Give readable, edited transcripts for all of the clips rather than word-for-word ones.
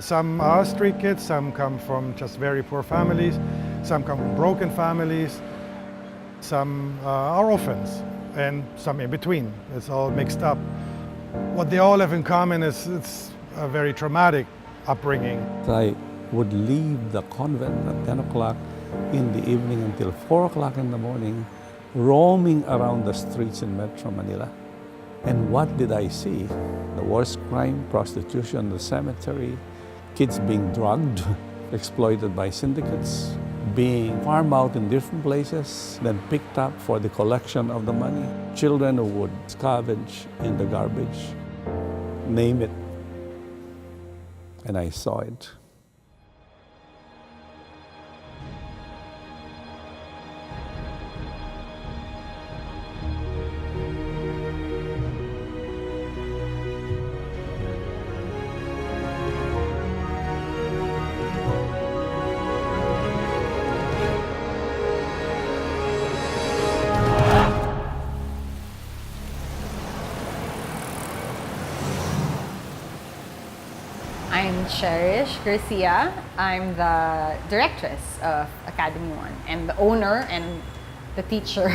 Some are street kids, some come from just very poor families, some come from broken families, some are orphans, and some in between. It's all mixed up. What they all have in common is it's a very traumatic upbringing. I would leave the convent at 10 o'clock in the evening until 4 o'clock in the morning, roaming around the streets in Metro Manila. And what did I see? The worst crime, prostitution, the cemetery, kids being drugged, exploited by syndicates, being farmed out in different places, then picked up for the collection of the money. Children who would scavenge in the garbage, name it. And I saw it. I'm Cherish Garcia. I'm the directress of Academy One and the owner and the teacher.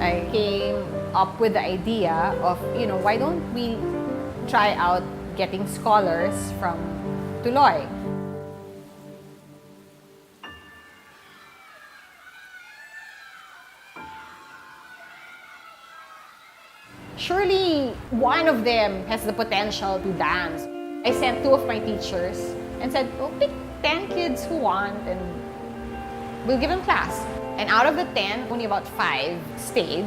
I came up with the idea of, why don't we try out getting scholars from Tuloy. Surely one of them has the potential to dance. I sent 2 of my teachers and said, pick 10 kids who want and we'll give them class. And out of the 10, only about 5 stayed,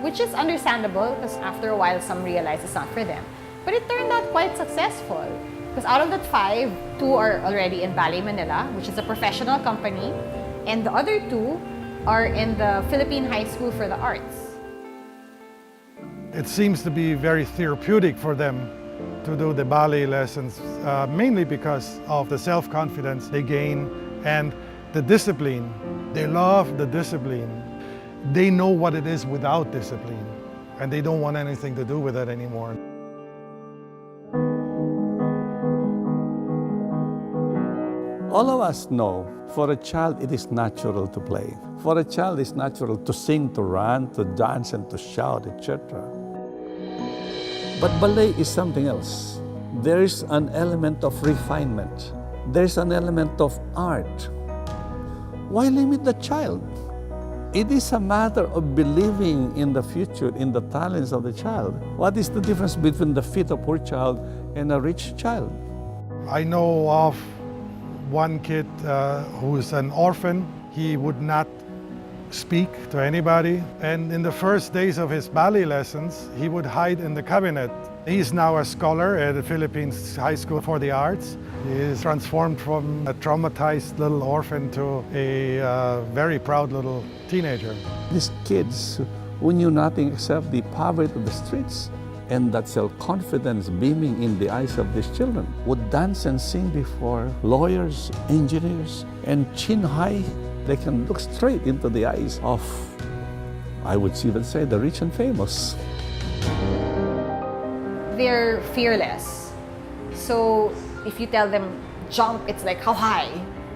which is understandable because after a while some realize it's not for them. But it turned out quite successful. Because out of that 5, 2 are already in Ballet Manila, which is a professional company, and the other 2 are in the Philippine High School for the Arts. It seems to be very therapeutic for them to do the ballet lessons, mainly because of the self-confidence they gain and the discipline. They love the discipline. They know what it is without discipline, and they don't want anything to do with it anymore. All of us know, for a child, it is natural to play. For a child, it's natural to sing, to run, to dance, and to shout, etc. But ballet is something else. There is an element of refinement. There's an element of art. Why limit the child? It is a matter of believing in the future, in the talents of the child. What is the difference between the fit of a poor child and a rich child? I know of one kid who's an orphan. He would not speak to anybody, and in the first days of his ballet lessons, he would hide in the cabinet. He's now a scholar at the Philippines High School for the Arts. He is transformed from a traumatized little orphan to a very proud little teenager. These kids who knew nothing except the poverty of the streets, and that self-confidence beaming in the eyes of these children, would dance and sing before lawyers, engineers, and chin high. They can look straight into the eyes of, I would even say, the rich and famous. They're fearless. So if you tell them jump, it's like, how high?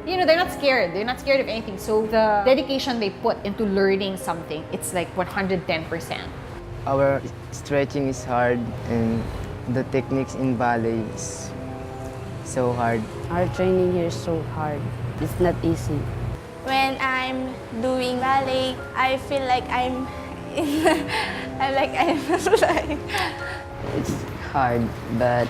They're not scared. They're not scared of anything. So the dedication they put into learning something, it's like 110%. Our stretching is hard and the techniques in ballet is so hard. Our training here is so hard. It's not easy. When I'm doing ballet, I feel like I'm flying. It's hard, but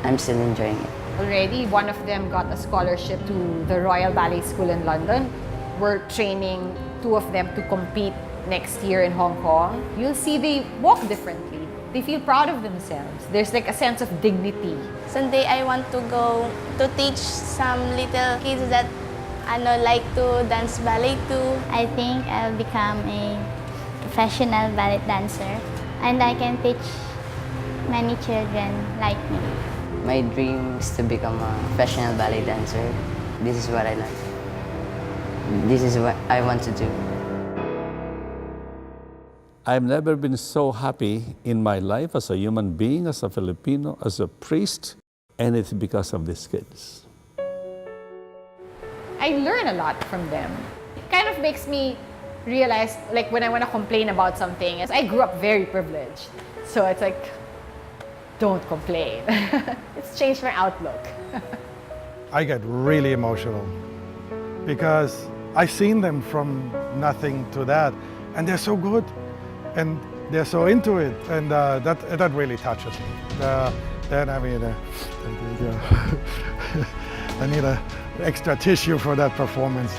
I'm still enjoying it. Already, one of them got a scholarship to the Royal Ballet School in London. We're training 2 of them to compete next year in Hong Kong. You'll see they walk differently. They feel proud of themselves. There's like a sense of dignity. Someday I want to go to teach some little kids that like to dance ballet too. I think I'll become a professional ballet dancer and I can teach many children like me. My dream is to become a professional ballet dancer. This is what I like. This is what I want to do. I've never been so happy in my life as a human being, as a Filipino, as a priest, and it's because of these kids. I learn a lot from them. It kind of makes me realize, like when I want to complain about something, I grew up very privileged. So it's like, don't complain. It's changed my outlook. I get really emotional because I've seen them from nothing to that, and they're so good, and they're so into it, and that really touches me. Then I mean, I need an extra tissue for that performance.